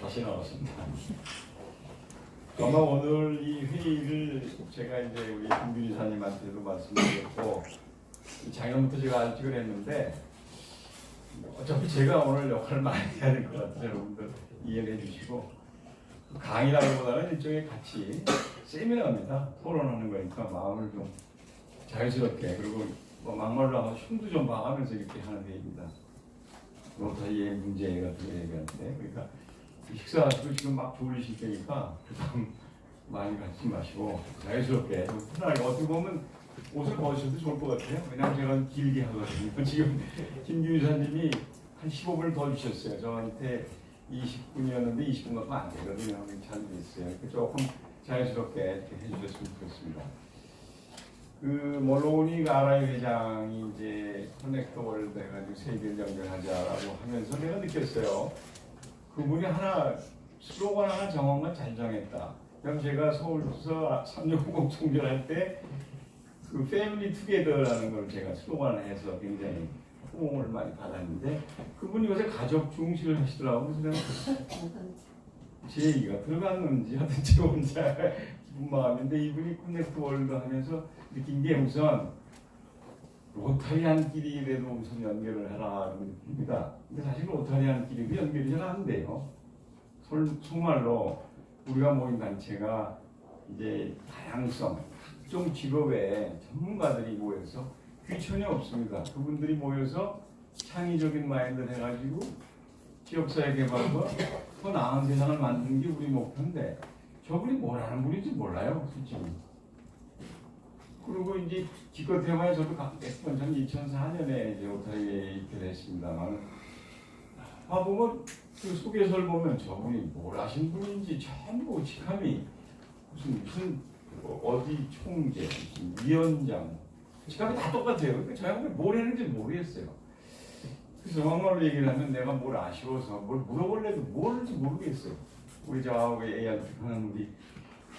다시 나왔습니다. 아마 오늘 이 회의를 제가 이제 우리 김균 이사님한테도 말씀드렸고 작년부터 제가 알직을 했는데 어차피 제가 오늘 역할을 많이 해야 될 것 같아서 여러분들 이해를 해주시고 강의라기보다는 일종의 같이 세미나입니다. 토론하는 거니까 마음을 좀 자유스럽게 그리고 뭐 막말로 하면 흉도 좀 봐가면서 이렇게 하는 회의입니다. 로타리의 문제 같은 거 얘기하는데 그러니까 식사하시고 지금 막 졸리실 테니까 부담 많이 갖지 마시고 자유스럽게 편하게 어떻게 보면 옷을 벗으셔도 좋을 것 같아요. 왜냐하면 제가 길게 하거든요. 지금 김규 이사님이 한 15분을 더 주셨어요. 저한테 20분이었는데 20분 갖고 안 되거든요. 잘 됐어요. 조금 자연스럽게 이렇게 해주셨으면 좋겠습니다. 그 몰로니 아라이 회장이 이제 커넥터 월드 해가지고 세계를 연결하자라고 하면서 내가 느꼈어요. 그분이 하나 슬로건 하나 정한 건 잘 정했다. 그럼 제가 서울서 360 총결할 때 그 패밀리 투게더라는 걸 제가 슬로건을 해서 굉장히 호응을 많이 받았는데 그분이 요새 가족 중시를 하시더라고요. 그래서 제 얘기가 들어갔는지 하여튼 제 혼자 기쁜 마음인데 이분이 커넥트 월드 하면서 느낀 게 우선 로타리안끼리라도 우선 연결을 하라는 느낌입니다. 근데 사실 로타리안끼리도 연결이 잘 안 돼요. 정말로 우리가 모인 단체가 이제 다양성, 각종 직업의 전문가들이 모여서 귀천이 없습니다. 그분들이 모여서 창의적인 마인드를 해가지고 지역사회 개발과 더 나은 세상을 만드는 게 우리 목표인데 저분이 뭘 하는 분인지 몰라요, 솔직히. 그리고 이제 기껏 해봐야 저도 몇번 전 2004년에 이제 로타리에 입회를 했습니다만 보면 그 소개서를 보면 저분이 뭘 하신 분인지 전부 직함이 무슨 어디 총재, 무슨 위원장 직함이 다 똑같아요. 그러니까 저 양반이 뭘 했는지 모르겠어요. 그래서 정말로 얘기를 하면 내가 뭘 아쉬워서 뭘 물어볼래도 뭘지 모르겠어요. 우리 저하고 ARP 하는 우리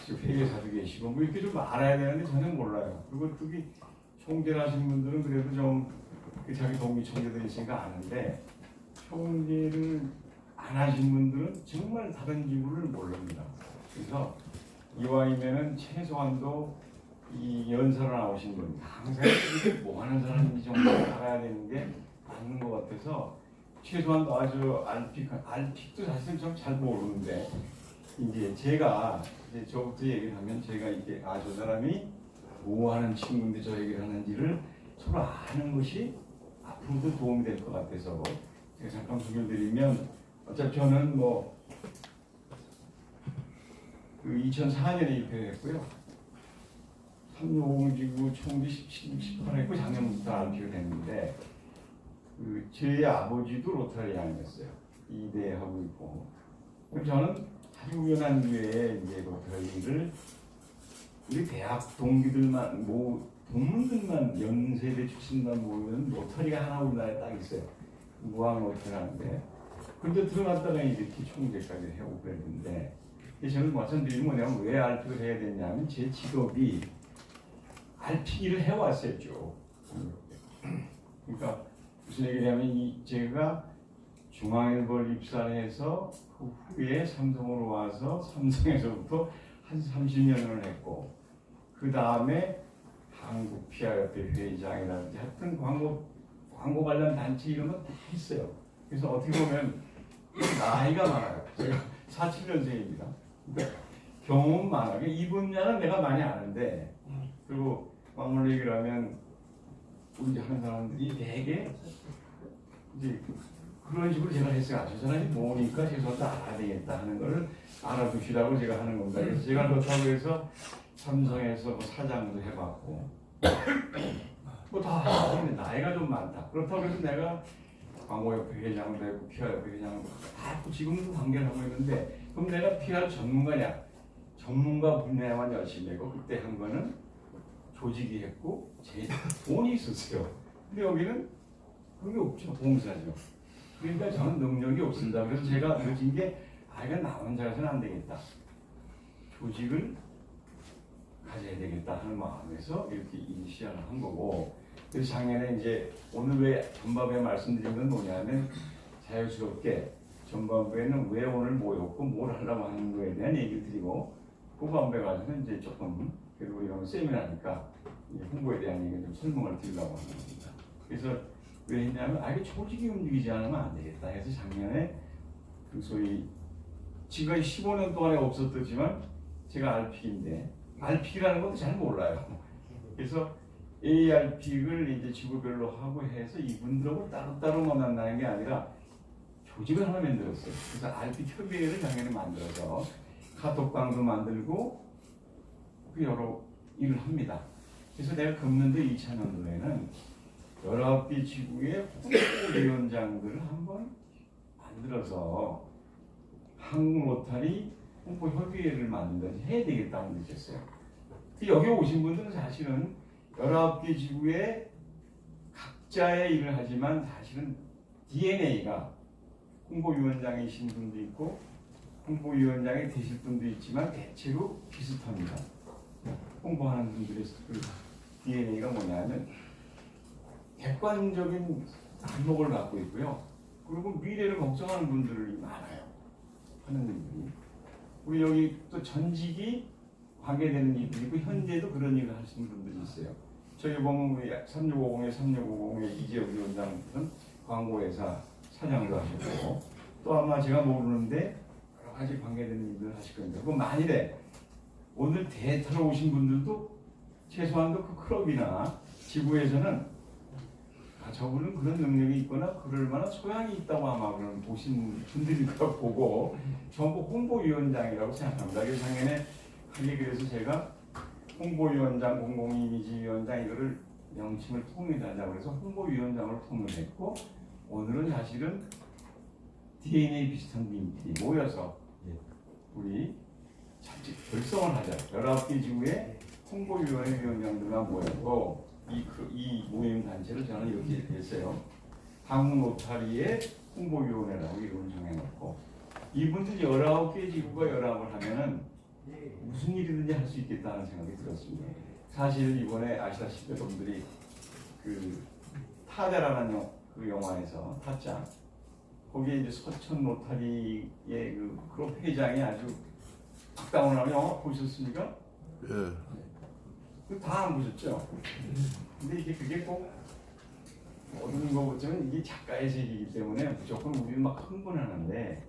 회계사도 계시고 뭐 이렇게 좀 알아야 되는데 전혀 몰라요. 그리고 특히 총재를 하신 분들은 그래도 좀 자기 동기 총재들이 있으니까 아는데 총재를 안 하신 분들은 정말 다른 기구를 모릅니다. 그래서 이왕이면은 최소한도 이 연사로 나오신 분 항상 뭐 하는 사람인지 정도 알아야 되는 게 맞는 것 같아서 최소한도 아주 알픽도 사실 좀 잘 모르는데 이제 제가 이제 저부터 얘기를 하면 제가 이게 저 사람이 뭐 하는 친구인데 저 얘기를 하는지를 서로 아는 것이 앞으로도 도움이 될 것 같아서 제가 잠깐 소개를 드리면 어차피 저는 뭐 그 2004년에 입회했고요. 365지구 총리 17번 했고 작년부터 알피를 했는데 그 제 아버지도 로타리안이었어요. 이대하고 있고. 그럼 저는 아주 우연한 기회에 이제 로타리를 우리 대학 동기들만 동문들만 연세대 출신만 모으면 로타리가 하나 우리나라에 딱 있어요. 무항 로타리인데 근데 들어갔다가 이렇게 총재까지 해오고 그랬는데 저는 말씀드리면 뭐냐면 왜 알픽을 해야 되냐면 제 직업이 알픽 일을 해왔어요 쭉. 그러니까 무슨 얘기냐면 제가 중앙일보를 입사를 해서 그 후에 삼성으로 와서 삼성에서부터 한 30년을 했고 그 다음에 한국 PR협회 회장이라든지 하여튼 광고 관련 단체 이런 거 다 했어요. 그래서 어떻게 보면 나이가 많아요. 제가 47년생입니다. 그러니까 경험 많아요. 이 분야는 내가 많이 아는데 그리고 막말로 얘기를 하면 우리 이제 하는 사람들이 되게 이제 그런 식으로 제가 했어요. 저 사람이 뭐니까 최소한 알아야 되겠다 하는 걸 알아두시라고 제가 하는 겁니다. 그래서 제가 그렇다고 해서 삼성에서 뭐 사장도 해봤고 뭐 다 하는데 나이가 좀 많다. 그렇다고 해서 내가 광고협회 회장도 했고 PR협회 회장도 했고 지금도 관계를 하고 있는데 그럼 내가 PR 전문가냐? 전문가 분야만 열심히 했고 그때 한 거는 조직이 했고 제 돈이 있었어요. 근데 여기는 그런 게 없죠. 봉사죠. 그러니까 저는 능력이 없습니다. 그래서 제가 느낀 게 이건 나 혼자 해서는 안 되겠다. 조직을 가져야 되겠다 하는 마음에서 이렇게 시작을 한 거고 그래서 작년에 이제 오늘 왜 전밥에 말씀드린 건 뭐냐면 자연스럽게 전반부에는 왜 오늘 모였고 뭘 하려고 하는 거에 대한 얘기를 드리고, 후반부에 가서는 이제 조금 그래도 우리가 세미나니까 홍보에 대한 얘기를 좀 설명을 드리려고 하는 겁니다. 그래서 왜 했냐면 이게 조직이 움직이지 않으면 안 되겠다 해서 작년에 그 소위 지금까지 15년 동안에 없었지만 제가 RP인데 RP라는 것도 잘 몰라요. 그래서 ARP를 이제 지구별로 하고 해서 이분들하고 따로따로 만난다는 게 아니라 조직을 하나 만들었어요. 그래서 RP 협의회를 작년에 만들어서 카톡방도 만들고 그 여러 일을 합니다. 그래서 내가 금년도 2000년도에는 19개 지구의 홍보위원장들을 한번 만들어서 한국 로타리 홍보협의회를 만든다든지 해야 되겠다고 느꼈어요. 여기 오신 분들은 사실은 19개 지구의 각자의 일을 하지만 사실은 DNA가 홍보위원장이신 분도 있고 홍보위원장이 되실 분도 있지만 대체로 비슷합니다. 홍보하는 분들의 그 DNA가 뭐냐면 객관적인 안목을 갖고 있고요. 그리고 미래를 걱정하는 분들이 많아요. 하는 분들이. 우리 여기 또 전직이 관계되는 이들이고 현재도 그런 일을 하시는 분들이 있어요. 저희 보면 3650에 3650의 이재욱 위원장은 광고회사 사장도 하셨고 또 아마 제가 모르는데 여러 가지 관계되는 일을 하실 겁니다. 그럼 만일에 오늘 데이터로 오신 분들도 최소한도 그 클럽이나 지구에서는 저분은 그런 능력이 있거나 그럴 만한 소양이 있다고 아마 그런 보신 분들이 보고 전부 홍보위원장이라고 생각합니다. 그래서 작년에 하게 그래서 제가 홍보위원장, 공공이미지위원장 이거를 명칭을 통일하자고 해서 홍보위원장으로 통일했고 오늘은 사실은 DNA 비슷한 분들이 모여서 우리 결성을 하자. 19개 지구의 홍보위원회 위원장들만 모였고 이 모임 단체를 저는 이렇게 했어요. 한국 로타리의 홍보위원회라고 이름을 정해놓고 이분들이 19개 지구가 연합을 하면은 무슨 일이든지 할 수 있겠다는 생각이 들었습니다. 사실 이번에 아시다시피 여러분들이 그 타자라는 그 영화에서 타짜 거기에 이제 서천 로타리의 그 클럽 회장이 아주 박다운하는 영화 보셨습니까? 다 안 보셨죠? 근데 이게 그게 꼭 모든 것보다는 이게 작가의 세계이기 때문에 무조건 우리는 막 흥분하는데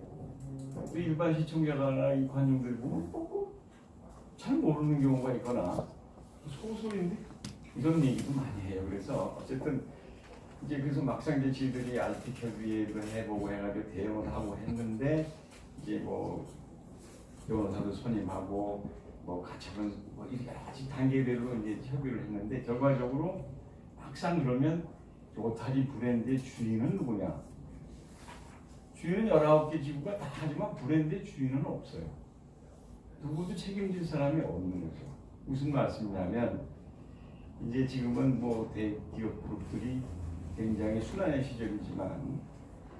또 일반 시청자나 이 관중들 보면 잘 모르는 경우가 있거나 소설인데 이런 얘기도 많이 해요. 그래서 어쨌든 이제 그래서 막상 이제 지들이 RP협의회를 해보고 해가지고 대응을 하고 했는데 이제 뭐 변호사도 선임하고 뭐 가처분 뭐 여러 가지 단계별로 이제 협의를 했는데 결과적으로 막상 그러면 로타리 브랜드의 주인은 누구냐? 주인은 19개 지구가 다 하지만 브랜드의 주인은 없어요. 누구도 책임질 사람이 없는 거죠. 무슨 말씀이냐면 이제 지금은 뭐 대기업 그룹들이 굉장히 순환의 시절이지만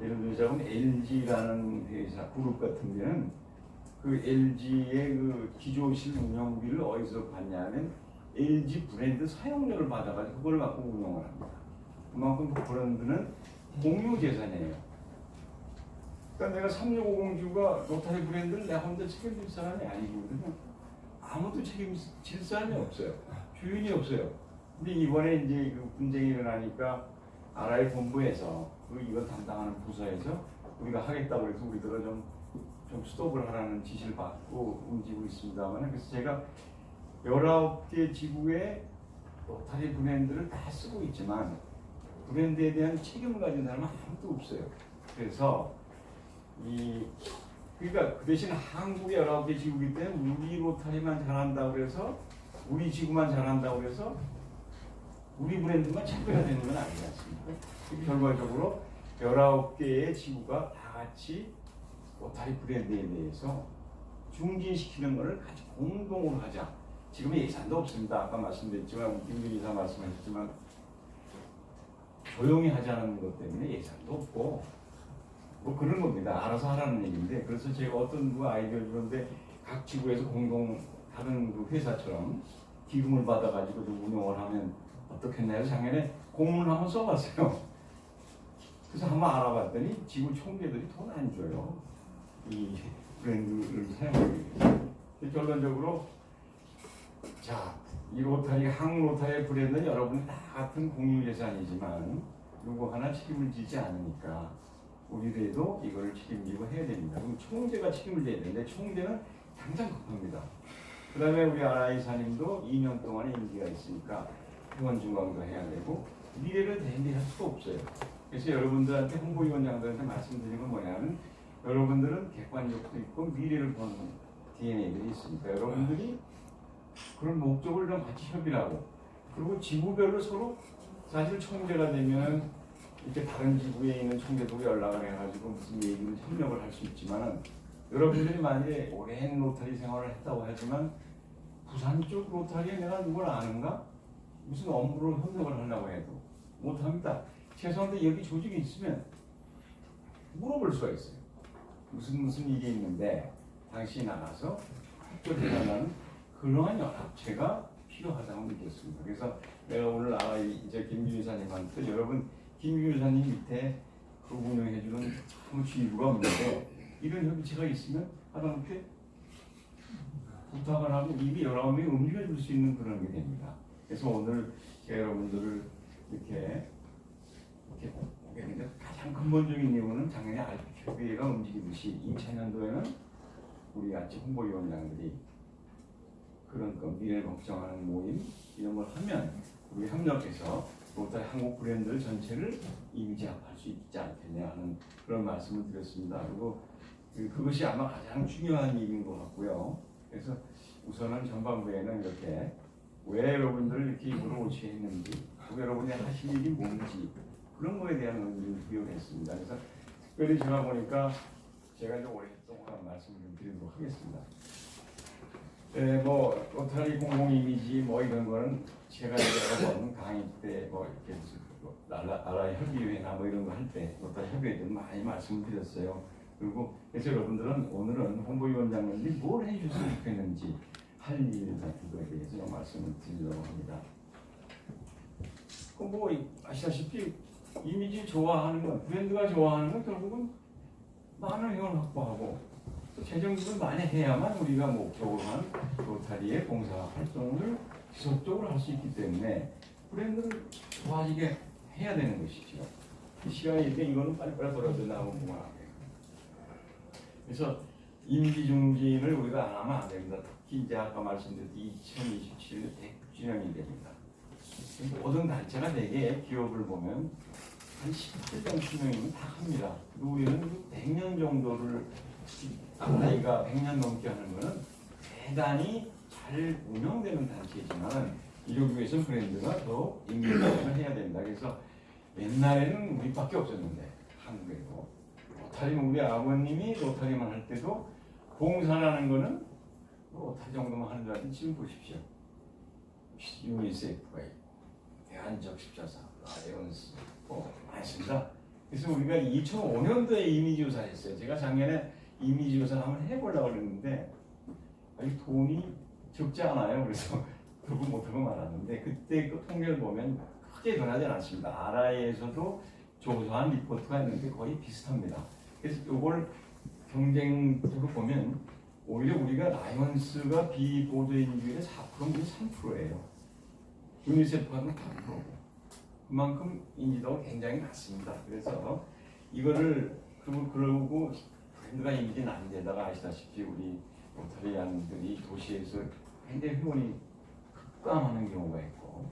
예를 들자면 LG라는 회사 그룹 같은 데는 그 LG의 그 기조실 운영비를 어디서 받냐면 LG 브랜드 사용료를 받아가지고 그걸 갖고 운영을 합니다. 그만큼 그 브랜드는 공유 재산이에요. 그러니까 내가 3650주가 로타리 브랜드를 내가 혼자 책임질 사람이 아니거든요. 아무도 책임질 사람이 없어요. 주인이 없어요. 근데 이번에 이제 그 분쟁이 일어나니까 RI 본부에서 이걸 담당하는 부서에서 우리가 하겠다고 해서 우리들은 좀 스톱을 하라는 지시를 받고 움직이고 있습니다만 그래서 제가 19개 지구의 로타리 브랜드를 다 쓰고 있지만 브랜드에 대한 책임을 가진 사람은 아무도 없어요. 그래서 그러니까 그 대신 한국의 19개 지구이기 때문에 우리 로타리만 잘한다고 그래서 우리 지구만 잘한다고 그래서 우리 브랜드만 착취가 되는 건 아니지 않습니까? 결과적으로 19개의 지구가 다 같이 로타리 브랜드에 대해서 중진시키는 것을 같이 공동으로 하자. 지금은 예산도 없습니다. 아까 말씀드렸지만 김균 이사 말씀하셨지만 조용히 하자는 것 때문에 예산도 없고 뭐 그런 겁니다. 알아서 하라는 얘기인데 그래서 제가 어떤 아이디어를 주는데 각 지구에서 공동 다른 그 회사처럼 기금을 받아가지고 좀 운영을 하면 어떻겠나요? 작년에 공문을 한번 써봤어요. 그래서 한번 알아봤더니 지구 총재들이 돈 안 줘요. 이 브랜드를 사용하기 위해서. 결론적으로 자, 이 로타리, 한국 로타리의 브랜드는 여러분이 다 같은 공유재산이지만 누구 하나 책임을 지지 않으니까 우리들도 이거를 책임지고 해야 됩니다. 그럼 총재가 책임을 져야 되는데 총재는 당장 급합니다. 그 다음에 우리 아라이사님도 2년 동안의 임기가 있으니까 회원 중광도 해야 되고 미래를 대비할 수가 없어요. 그래서 여러분들한테 홍보위원장들한테 말씀드리는 건 뭐냐면 여러분들은 객관적도 있고 미래를 보는 DNA들이 있으니까 여러분들이 그런 목적을 좀 같이 협의하고 그리고 지구별로 서로 사실 총재가 되면 이렇게 다른 지구에 있는 총재도 연락을 해가지고 무슨 얘기를 협력을 할 수 있지만 여러분들이 만약에 오랜 로터리 생활을 했다고 하지만 부산 쪽 로터리에 내가 누굴 아는가? 무슨 업무로 협력을 하려고 해도 못합니다. 최소한 여기 조직이 있으면 물어볼 수가 있어요. 무슨 일이 있는데 당신이 나가서 협조해달라는 그러한 연합체가 필요하다고 느꼈습니다. 그래서 내가 오늘 이제 김규 여사님한테 여러분 김규 여사님 밑에 그 운영해주는 아무 지위가 없는데 이런 협의체가 있으면 하다못해 부탁을 하고 이미 여러 명이 움직여줄 수 있는 그런 게 됩니다. 그래서 오늘 제가 여러분들을 이렇게 가장 근본적인 이유는 작년에 RP협의회가 움직이듯이 2000년도에는 우리 같이 홍보위원장들이 그런 미래를 걱정하는 모임 이런 걸 하면 우리 협력해서 로타리 한국 브랜드 전체를 이미지화할 수 있지 않겠냐 하는 그런 말씀을 드렸습니다. 그리고 그것이 아마 가장 중요한 일인 것 같고요. 그래서 우선은 전반부에는 이렇게 왜 여러분들을 이렇게 입으로 오치했는지 여러분이 하실 일이 뭔지 그런 거에 대한 의미를 부여했습니다. 그래서 특별히 제가 보니까 제가 이제 오랫동안 말씀을 좀 드리도록 하겠습니다. 뭐 로타리 공공 이미지 뭐 이런 거는 제가 여러 번 강의 때 뭐 이렇게 무슨 나라 협의회나 뭐 이런 거 할 때 로타리 협의회들 많이 말씀을 드렸어요. 그리고 그래서 여러분들은 오늘은 홍보위원장님들이 뭘 해주셨으면 좋겠는지 할 일 같은 거에 대해서 좀 말씀을 드리려고 합니다. 뭐 아시다시피 이미지 좋아하는 건 브랜드가 좋아하는 건 결국은 많은 회원 확보하고 또 재정비를 많이 해야만 우리가 목적으로 한 로타리의 봉사 활동을 지속적으로 할 수 있기 때문에 브랜드를 좋아지게 해야 되는 것이죠. 시간이 이렇게 이거는 빨리빨리 돌아야 된다고 보면 안 돼요. 그래서 임기 중진을 우리가 안 하면 안 됩니다. 특히 이제 아까 말씀드린 2027년 100주년이 됩니다. 모든 단체가 대개 기업을 보면 한 10대 정도면 다 합니다. 그리고 우리는 100년 정도를 나이가 100년 넘게 하는 것은 대단히 잘 운영되는 단체이지만 이러기 위해서는 브랜드가 더 인간화를 해야 된다. 그래서 옛날에는 우리밖에 없었는데 한국에도 로타리는 우리 아버님이 로타리만 할 때도 봉사라는 거는 로타리 정도만 하는 줄 알았더니 지금 보십시오. 유니세프가 있고 대한적 십자사, 라이온스 뭐 많습니다. 그래서 우리가 2005년도에 이미지 조사를 했어요. 제가 작년에 이미지 조사를 한번 해보려고 그랬는데 돈이 적지 않아요. 그래서 결국 못하고 말았는데 그때 그 통계를 보면 크게 변하지 않았습니다. RI에서도 조사한 리포트가 있는데 거의 비슷합니다. 그래서 이걸 경쟁적으로 보면 오히려 우리가 라이온스가 비보도인율의 4%는 3%예요. 유니세프가 8%고 그만큼 인지도가 굉장히 낮습니다. 그래서 이거를 그러고 브랜드가 이미지는 안 되다가 아시다시피 우리 로타리안들이 도시에서 굉장히 회원이 급감하는 경우가 있고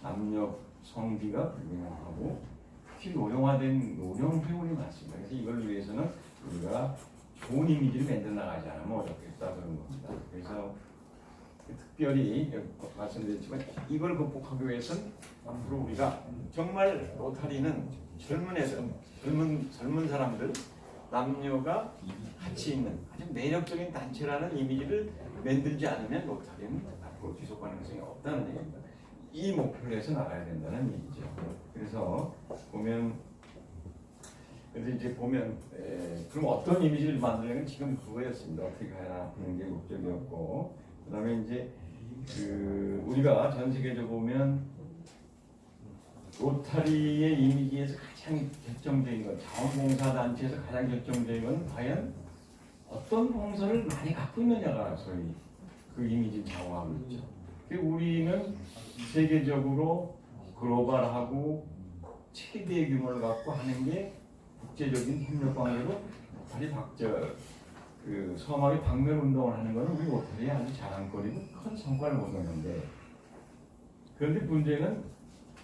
남녀 성비가 불균형하고 특히 노령화된 노령 회원이 많습니다. 그래서 이걸 위해서는 우리가 좋은 이미지를 만들어 나가지 않으면 어렵겠다 그런 겁니다. 그래서 특별히 말씀드렸지만 이걸 극복하기 위해서는 앞으로 우리가 정말 로타리는 젊은 애들, 젊은 사람들, 남녀가 같이 있는 아주 매력적인 단체라는 이미지를 만들지 않으면 로타리는 앞으로 지속 가능성이 없다는 얘기입니다. 이 목표를 해서 나가야 된다는 얘기죠. 그래서 보면 그럼 어떤 이미지를 만들려면 지금 그거였습니다. 어떻게 하는 게 목적이었고 그다음에 이제 우리가 전 세계적으로 보면 로타리의 이미지에서 가장 결정적인 건, 자원봉사단체에서 가장 결정적인 건 과연 어떤 봉사를 많이 갖고 있느냐가 소위 그 이미지를 좌우하고 있죠. 우리는 세계적으로 글로벌하고 최대 규모를 갖고 하는 게 국제적인 협력 관계로 로타리 그 서막의 방면 운동을 하는 것은 우리 로타리의 아주 자랑거리고 큰 성과를 거두는데, 그런데 문제는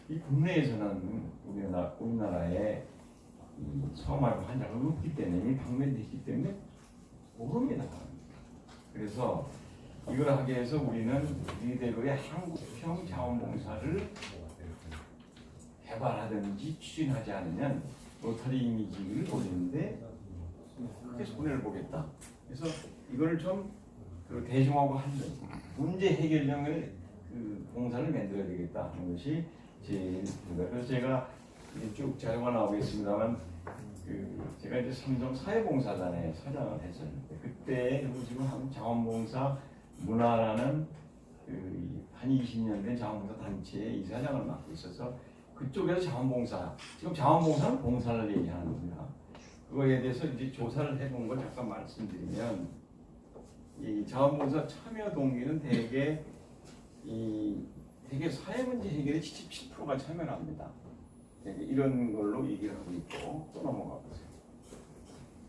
이 국내에서는 우리나라에 이 서막의 환자가 없기 때문에, 방면됐기 때문에 모릅니다. 그래서 이걸 하기 위해서 우리는 이대로의 한국형 자원봉사를 개발하든지 추진하지 않으면 로타리 이미지를 올리는데 크게 손해를 보겠다. 그래서 이걸 좀 대중화하고 하는 문제 해결형의 그 봉사를 만들어야 되겠다 하는 것이 제일 중요합니다. 그래서 제가 쭉 자료가 나오겠습니다만, 제가 이제 삼성 사회봉사단의 사장을 했었는데, 그때 지금 한국 자원봉사 문화라는 한 20년 된 자원봉사 단체의 이사장을 맡고 있어서, 그쪽에서 자원봉사, 지금 자원봉사는 봉사를 얘기하는 겁니다. 그거에 대해서 이제 조사를 해본 걸 잠깐 말씀드리면, 이 자원봉사 참여 동기는 대개 사회문제 해결에 77%가 참여를 합니다. 이런 걸로 얘기를 하고 있고, 또 넘어가 보세요.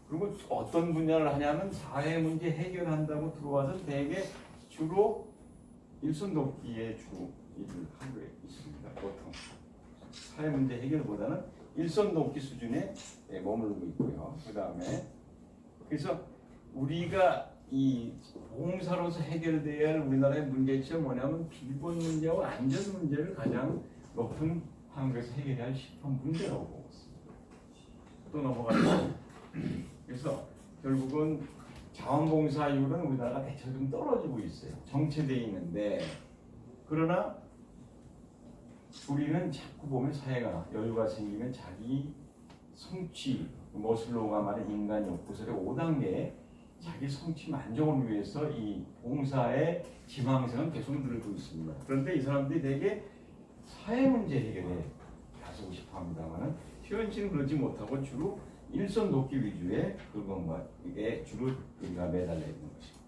그리고 어떤 분야를 하냐면 사회문제 해결한다고 들어와서 대개 주로 일손 돕기에 주 일을 하고 있습니다. 보통 사회문제 해결보다는 일손 돕기 수준에 머무르고 있고요. 그 다음에 그래서 우리가 이 봉사로서 해결돼야 할 우리나라의 문제점이 뭐냐면 비번 문제와 안전 문제를 가장 높은 한국에서 해결해야 할 시험 문제라고 보고 있습니다. 또 넘어가죠. 그래서 결국은 자원봉사율은 우리나라가 대체적으로 떨어지고 있어요. 정체되어 있는데, 그러나 우리는 자꾸 보면 사회가 여유가 생기면 자기 성취, 머슬로우가 말한 인간 욕구설의 5단계 자기 성취 만족을 위해서 이 봉사의 지망생은 계속 늘고 있습니다. 그런데 이 사람들이 되게 사회 문제 해결에 나서고 싶어 합니다만은 현실은 그러지 못하고 주로 일손 돕기 위주의 그것과 이게 주로 우리가 매달려 있는 것입니다.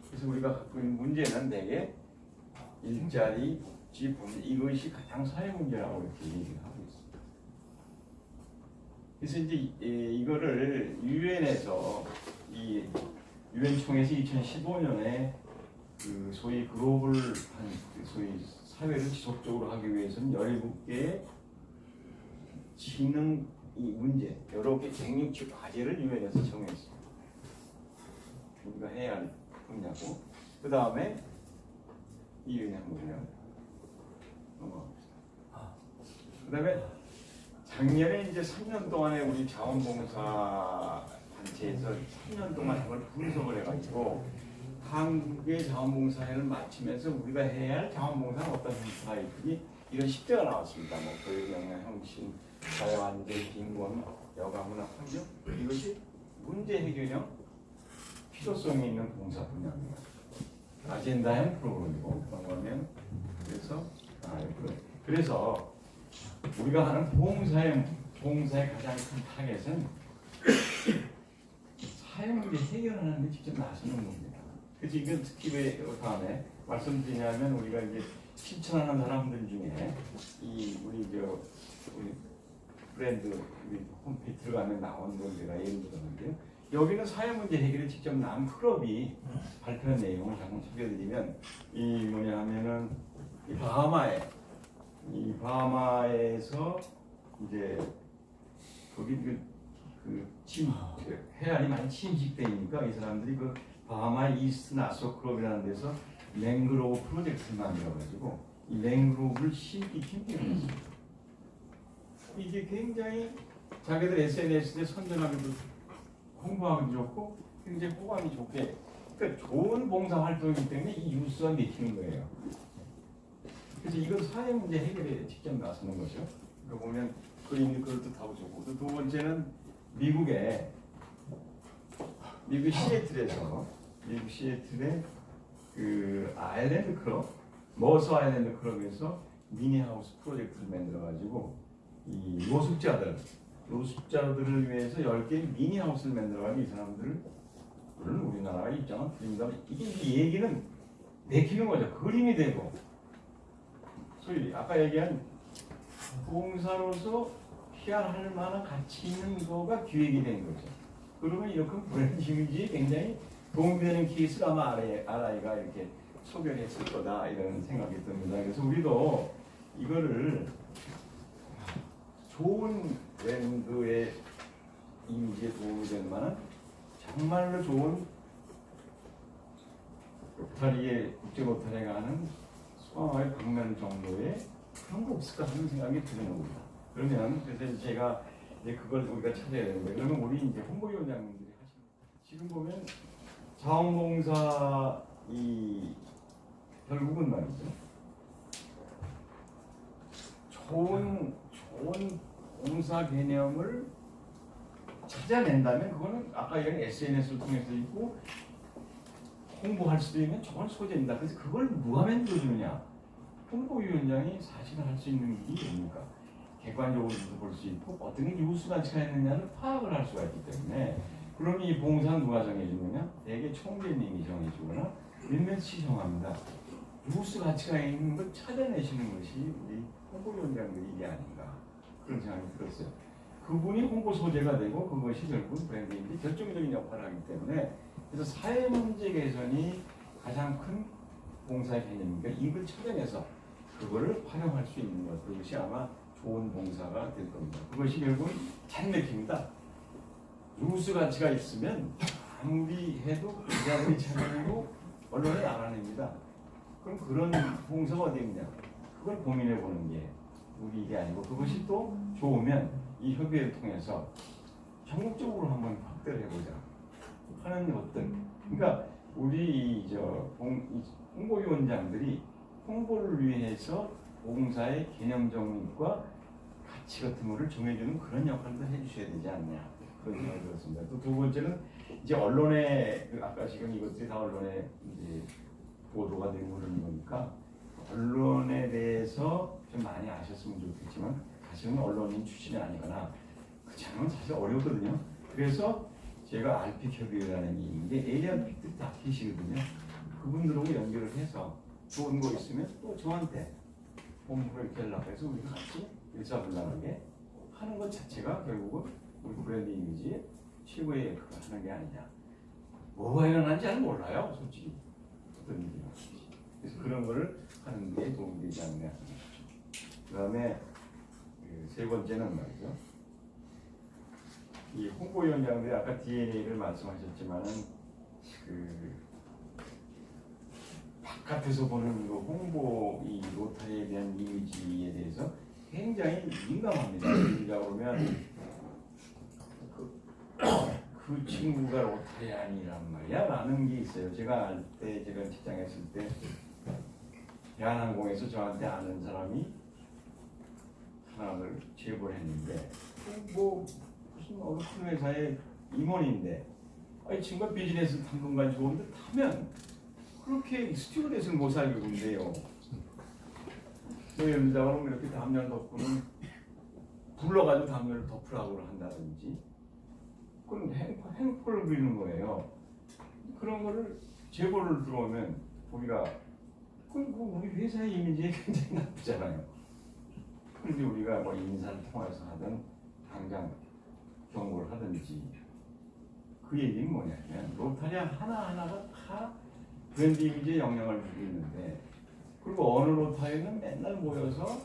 그래서 우리가 갖고 있는 문제는 되게 일자리, 복지, 이것이 가장 사회 문제라고 이렇게 얘기를 하고 있습니다. 그래서 이제 이거를 유엔에서 이 유엔 총회에서 2015년에 그 소위 글로벌한 소위 사회를 지속적으로 하기 위해서는 17개의 지능 이 문제 여러 개 쟁육치 과제를 유엔에서 정했습니다. 우리가 해야 할 분야고, 그 다음에 이 유엔 뭐냐 그 다음에 작년에 이제 3년 동안에 우리 자원봉사 단체에서 3년 동안 그걸 분석을 해가지고 한국의 자원봉사회를 마치면서 우리가 해야 할 자원봉사는 어떤 형태가 있더니 이런 10대가 나왔습니다. 뭐 교육 역량, 형신, 사회완전, 빈곤, 여가문화, 환경, 이것이 문제 해결형 필요성이 있는 봉사 분야입니다. 아젠다형 프로그램이고, 그러면 그래서 우리가 하는 봉사의 가장 큰 타겟은 사회 문제 해결하는 데 직접 나서는 겁니다. 그래서 이건 특히 왜 다음에 말씀드리냐면, 우리가 이제 실천하는 사람들 중에 우리 브랜드 우리 홈페이지 들어가면 나온 걸 제가 예를 들었는데요. 여기는 사회 문제 해결에 직접 나온 클럽이 발표한 내용을 잠깐 소개해드리면, 이 뭐냐 하면은 이 바하마에서 이제 거기 해안이 많이 침식되니까 이 사람들이 그 바하마 이스트 나소 클럽이라는 데서 맹그로브 프로젝트를 만들어가지고 이 맹그로브를 심기 캠페인을 했습니다. 이게 굉장히 자기들 SNS에 선전하기도 홍보하기도 좋고 굉장히 호감이 좋게, 그러니까 좋은 봉사 활동이기 때문에 이 뉴스가 내키는 거예요. 그래서 이건 사회 문제 해결에 직접 나서는 거죠. 그러니까 보면 그림이 그럴듯하고 좋고, 또 두 번째는 미국 시애틀에 그 아일랜드 클럽, 머서 아일랜드 클럽에서 미니하우스 프로젝트를 만들어가지고 이 노숙자들을 위해서 10개의 미니하우스를 만들어가지고 이 사람들을, 물론 우리나라가 입장은 틀립니다만 이게 이 얘기는 내키는 거죠. 그림이 되고, 소위 아까 얘기한 봉사로서 희한할 만한 가치 있는 거가 기획이 된 거죠. 그러면 이렇게 브랜드 이미지에 굉장히 도움이 되는 케이스를 아마 RI가 이렇게 소개했을 거다 이런 생각이 듭니다. 그래서 우리도 이거를 좋은 브랜드의 이미지에 도움이 될 만한 정말로 좋은 로타리에 국제 로타리가 하는 수강화의 방면 정도의 그런 거 없을까 하는 생각이 드는 겁니다. 그러면 그래서 제가 이제 그걸 우리가 찾아야 되는데, 그러면 우리 이제 홍보위원장님들이 하시는, 지금 보면 자원봉사 이 결국은 말이죠, 좋은 봉사 개념을 찾아낸다면 그거는 아까 얘기한 SNS를 통해서 있고 홍보할 수도 있는 좋은 소재입니다. 그래서 그걸 누가 만들어주느냐? 홍보위원장이 사실은 할 수 있는 게 뭡니까? 객관적으로도 볼 수 있고 어떤 게 유수 가치가 있느냐를 파악을 할 수가 있기 때문에, 그럼 이 봉사는 누가 정해주느냐? 대개 총재님이 정해주거나 몇몇이 정합니다. 유수 가치가 있는 걸 찾아내시는 것이 우리 홍보위원장들이 이게 아닌가 그런 생각이 들었어요. 그분이 홍보 소재가 되고 그것이 결국 브랜드인지 결정적인 역할을 하기 때문에, 그래서 사회 문제 개선이 가장 큰 봉사의 개념이니까 이걸 찾아내서 그거를 활용할 수 있는 것, 그것이 아마 좋은 봉사가 될 겁니다. 그것이 결국 잘 맥힙니다. 뉴스 가치가 있으면 아무리 해도 기자들이 찾아내고 언론에 알아냅니다. 그럼 그런 봉사가 어디 있냐? 그걸 고민해 보는 게 우리 일이 아니고, 그것이 또 좋으면 이 협의를 통해서 전국적으로 한번 확대를 해보자 하는 것들. 그러니까 우리 홍보위원장들이 홍보를 위해서 봉사의 개념 정립과 가치 같은 거를 정해주는 그런 역할도 해주셔야 되지 않냐 그런 생각이 들었습니다. 또 두 번째는 이제 언론에 아까 지금 이것들이 다 언론에 이제 보도가 되고 그러는 거니까 언론에 대해서 좀 많이 아셨으면 좋겠지만, 사실은 언론인 출신이 아니거나 그 장은 사실 어렵거든요. 그래서 제가 알픽 협의회라는 게 있는데 에리안 픽들이 다 계시거든요. 그분들하고 연결을 해서 좋은 거 있으면 또 저한테 홍보를 이렇게 연락해서 우리가 같이 일사불란하게 하는 것 자체가 결국은 우리 브랜드 이미지의 최고의 그걸 하는 게 아니냐. 뭐가 일어난지 잘 몰라요, 솔직히. 어떤 일이 일어날지. 그래서 그런 거를 하는 게 도움이 되지 않느냐. 그 다음에 세 번째는 말이죠, 이 홍보위원장들이 아까 DNA를 말씀하셨지만은 그 바깥에서 보는 그 홍보 이 로타리에 대한 이미지에 대해서 굉장히 민감합니다. 우리가 보면 그 친구가 로타리안이란 말이야 라는 게 있어요. 제가 알 때, 제가 직장에 있을 때 대한항공에서 저한테 아는 사람이 하나를 제보를 했는데, 뭐 무슨 어느 큰 회사의 임원인데, 이 친구가 비즈니스 당분간 좋은데 타면 그렇게 스튜어디스를 못 살게 군대요. 뭐 예를 들자면 이렇게 담요 덮고는 불러가지고 담요를 덮으라고 한다든지, 그건 행포를 부리는 거예요. 그런 거를 제보를 들어오면 우리가 뭐 우리 회사의 이미지에 굉장히 나쁘잖아요. 그런데 우리가 뭐 인사를 통해서 하든 당장 경고를 하든지, 그 얘기는 뭐냐면 로타리아 하나하나가 다 브랜드 이미지에 영향을 주고 있는데, 그리고 어느 로타리아는 맨날 모여서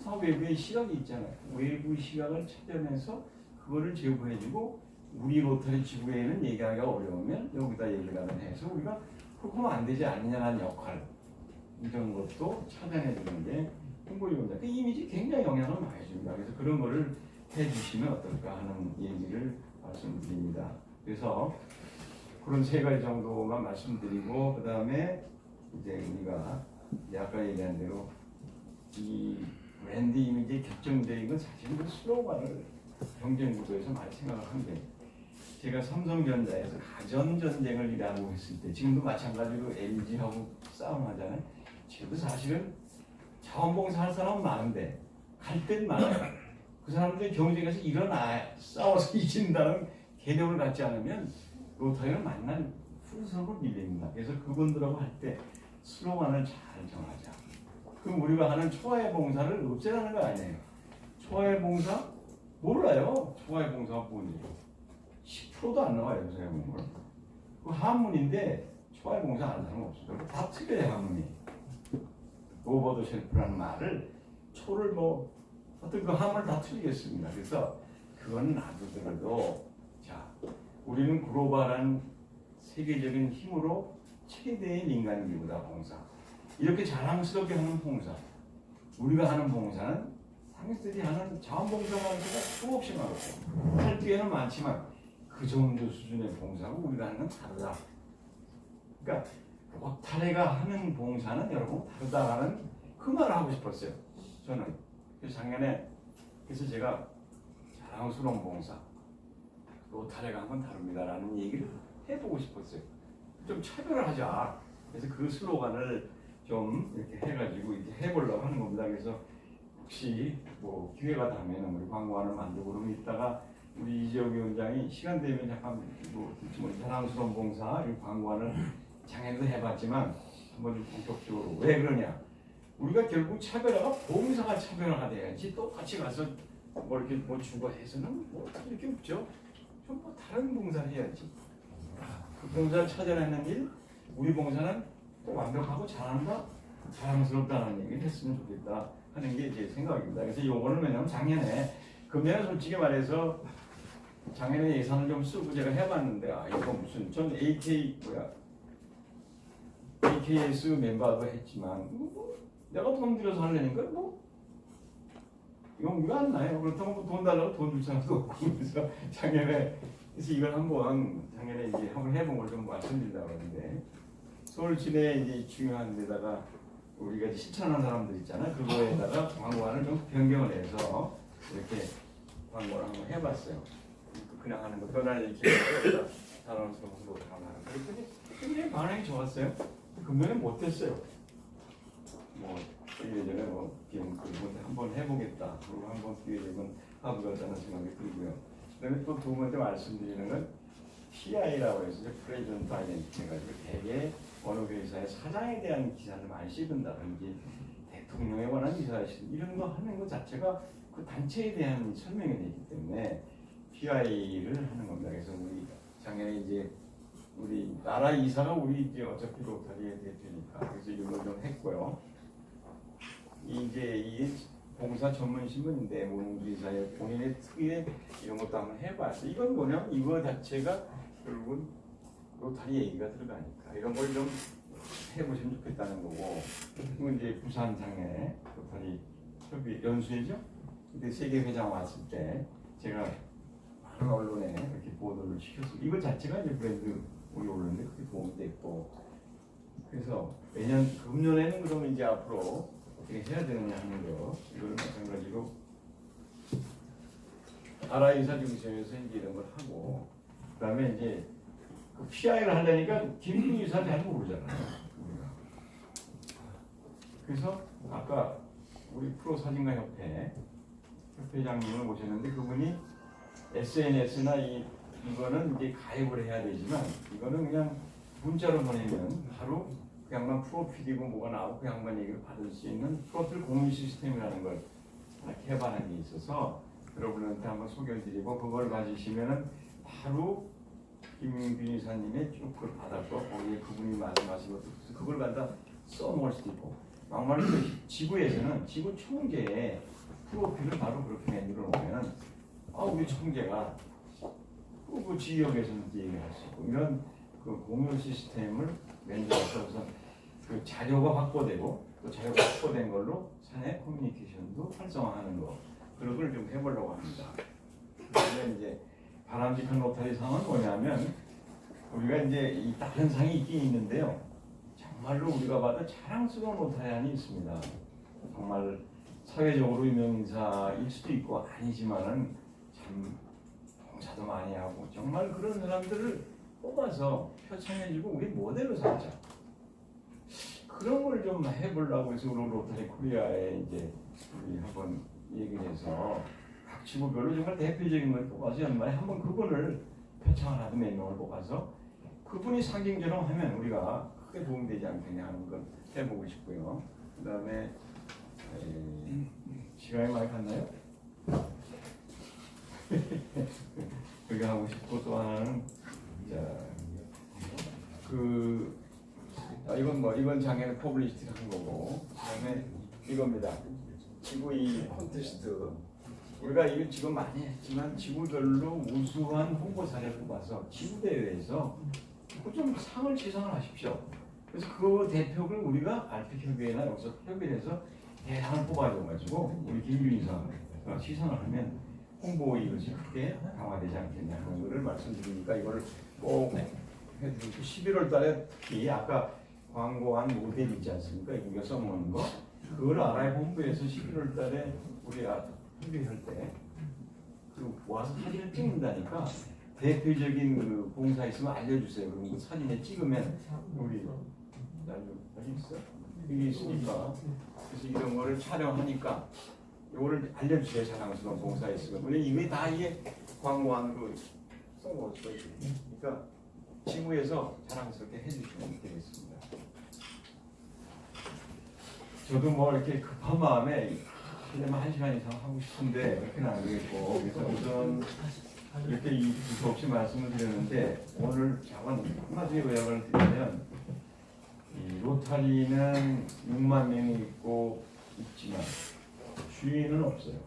다 외부의 시각이 있잖아요. 외부 시각을 찾아내서 그거를 제보해주고, 우리 로타리 지구에는 얘기하기가 어려우면 여기다 얘기를 하든 해서 우리가 그렇게 하면 안 되지 않느냐는 역할, 이런 것도 찾아내주는 게 홍보위원장. 그 이미지 굉장히 영향을 많이 줍니다. 그래서 그런 거를 해주시면 어떨까 하는 얘기를 말씀드립니다. 그래서 그런 세 가지 정도만 말씀드리고, 그 다음에 이제 우리가 아까 얘기한 대로 이 브랜드 이미지의 결정적인 건 사실은 그 슬로건을 경쟁 구도에서 많이 생각을 하는데, 제가 삼성전자에서 가전전쟁을 일하고 있을 때, 지금도 마찬가지로 LG하고 싸움하잖아요. 저도 사실은 자원봉사 할 사람은 많은데 갈 땐 많아요. 그 사람들이 경쟁에서 일어나 싸워서 이긴다는 개념을 갖지 않으면 로타리는 만난 후선으로 밀립니다. 그래서 그분들하고 할 때 슬로건을 잘 정하자. 그럼 우리가 하는 초화의 봉사를 없애라는 거 아니에요. 초화의 봉사 몰라요. 초화의 봉사가 뭔지 10%도 안 나와요. 요새 보면 그 한문인데 초화의 봉사 아는 사람 없어요. 다 틀려요. 한문이 오버더 쉘프라는 말을 초를 뭐 어떤 그 한문을 다 틀리겠습니다. 그래서 그건 놔두더라도 자 우리는 글로벌한 세계적인 힘으로 최대의 민간 기구다 봉사. 이렇게 자랑스럽게 하는 봉사. 우리가 하는 봉사는 상인들이 하는 자원봉사만 수없이 많고 할 기회는 많지만 그 정도 수준의 봉사하고 우리가 하는 건 다르다. 그러니까 로타리가 하는 봉사는 여러분 다르다라는 그 말을 하고 싶었어요. 저는 그래서 작년에 그래서 제가 자랑스러운 봉사 로타리가 한 건 다릅니다라는 얘기를 해보고 싶었어요. 좀 차별을 하자. 그래서 그 슬로건을 좀 이렇게 해가지고 이렇게 해보려고 하는 겁니다. 그래서 혹시 뭐 기회가 되면 우리 광고 하나 만들고 그러면 이따가 우리 이재욱 위원장이 시간 되면 잠깐 뭐 자랑스러운 봉사 이 광고를 작년에도 해봤지만 한번 좀 본격적으로 왜 그러냐? 우리가 결국 차별화가 봉사가 차별화가 돼야지 똑같이 가서 뭐 이렇게 뭐 주고 해서는 뭐 이렇게 없죠. 좀 뭐 다른 봉사를 해야지. 그 봉사를 찾아내는 일, 우리 봉사는 또 완벽하고 잘한다, 자랑스럽다는 얘기를 했으면 좋겠다 하는 게 제 생각입니다. 그래서 요거는 왜냐면 작년에 금년에 솔직히 말해서 작년에 예산을 좀 쓰고 제가 해봤는데 아 이거 무슨 전 AKS 멤버도 했지만 뭐, 내가 돈 들여서 하려니까 뭐 용기가 안 나요. 그렇다고 뭐 돈 달라고 돈 줄 사람도 없고 그래서 작년에 그래서 이걸 한번 작년에 이제 한번 해본 걸 좀 말씀드리려고 하는데 서울 시내에 이제 중요한 데다가 우리가 실천하는 사람들 있잖아요. 그거에다가 광고안을 좀 변경을 해서 이렇게 광고를 한번 해봤어요. 그냥 하는 거 변화를 이렇게 자랑스러운 하는 그랬더니 굉장히 반응이 좋았어요. 금년에 못했어요. 뭐 예전에 뭐 한번 해보겠다. 그리고 한번 기회 되면 하보겠다는 생각이 들고요. 그다음에 또 두 번째 말씀드리는 건 PI라고 해서 프레젠트 아이덴티티 해가지고 대개 어느 회사의 사장에 대한 기사를 많이 씹은다든지 대통령에 관한 기사를 씹는 이런 거 하는 것 자체가 그 단체에 대한 설명이 되기 때문에 PI를 하는 겁니다. 그래서 우리 작년에 이제 우리 나라 이사가 우리 이제 어차피 로타리의 대표니까 그래서 이런 걸 좀 했고요. 이제 이게 봉사 전문 신문인데 우리 이사의 본인의 특유의 이런 것도 한번 해봤어요. 이건 뭐냐면 이거 자체가 결국은 로타리 얘기가 들어가니까 이런 걸 좀 해보시면 좋겠다는 거고. 그리고 이제 부산 장에 로타리 협의 연수회죠. 근데 세계 회장 왔을 때 제가 많은 언론에 이렇게 보도를 시켰어요. 이거 자체가 이제 브랜드 우리 올렸는데 그게 도움이 됐고. 그래서 매년 금년에는 그러면 이제 앞으로 어떻게 해야 되느냐 하는 거 이거는 마찬가지로 나라이사 중심에서 이제 이런 걸 하고 그다음에 이제 그 PI를 하려니까 김민희 이사 잘 모르잖아요. 우리가. 그래서 아까 우리 프로 사진가 협회장님을 모셨는데 그분이 SNS나 이거는 이제 가입을 해야 되지만 이거는 그냥 문자로 보내면 바로 그 양반 프로필이고 뭐가 나오고 그 양반 얘기를 받을 수 있는 프로필 공유 시스템이라는 걸 개발한 게 있어서 여러분한테 한번 소개를 드리고 그걸 가지시면은 바로 김민빈 이사님의 쭉 그걸 받았고 거기에 그분이 말씀하신 것도 그걸 갖다 써먹을 수도 있고 막말로 지구에서는 지구 총재의 프로필을 바로 그렇게 만들어 놓으면 우리 총재가 그 지역에서는 얘기할 수 있고 이런 그 공유 시스템을 만들어서 그 자료가 확보되고 또 자료가 확보된 걸로 사내 커뮤니케이션도 활성화하는 거 그런 걸 좀 해보려고 합니다. 그런데 이제 바람직한 로타리 상은 뭐냐면 우리가 이제 이 다른 상이 있긴 있는데요. 정말로 우리가 봐도 자랑스러운 로타리안이 있습니다. 정말 사회적으로 유명 인사일 수도 있고 아니지만은 참 봉사도 많이 하고 정말 그런 사람들을 뽑아서 표창해주고 우리 모델로 삼자. 그런 걸 좀 해보려고 해서 우리 로터리 코리아에 이제 우리 한번 얘기를 해서 각 지구별로 정말 대표적인 걸 뽑아서 연말에 한번 그분을 표창을 하든 몇 명을 뽑아서 그분이 상징처럼 하면 우리가 크게 도움되지 않겠냐 하는 걸 해보고 싶고요. 그 다음에 시간이 많이 갔나요? 그게 하고 싶고 또 하나는 이건 작년에 퍼블리시티를 한 거고 그다음에 이겁니다. 지구 이 콘테스트 우리가 이거 지금 많이 했지만 지구별로 우수한 홍보 사례를 뽑아서 지구 대회에서 좀 상을 시상을 하십시오. 그래서 그 대표를 우리가 알피 협의회나 여기서 협의해서 대상을 뽑아줘가지고 우리 김윤상 시상을 하면 홍보 이것이 크게 강화되지 않겠냐 하는 것을 말씀드리니까 이거를 꼭 해드리고 11월 달에 특히 아까 광고한 모델 있지 않습니까? 이거 써먹는 거 그걸 알아야 본부에서 11월 달에 우리 협의할 때 와서 사진을 찍는다니까 대표적인 그 봉사 있으면 알려주세요. 그럼 그 사진에 찍으면 우리 여기 있어? 여기 있으니까 그래서 이런 거를 촬영하니까 이거를 알려주세요. 자랑스러운 봉사 있으면 우리 이게 다 이게 광고한 그 써먹을 수 있어요. 그러니까 지구에서 자랑스럽게 해주시면 되겠습니다. 저도 뭐 이렇게 급한 마음에 그냥 1시간 이상 하고 싶은데 그렇게는 안 되겠고 그래서 우선 이렇게 이수 없이 말씀을 드렸는데 오늘 잠깐 한마디 요약을 드리면 이 로타리는 6만 명이 있지만 주인은 없어요.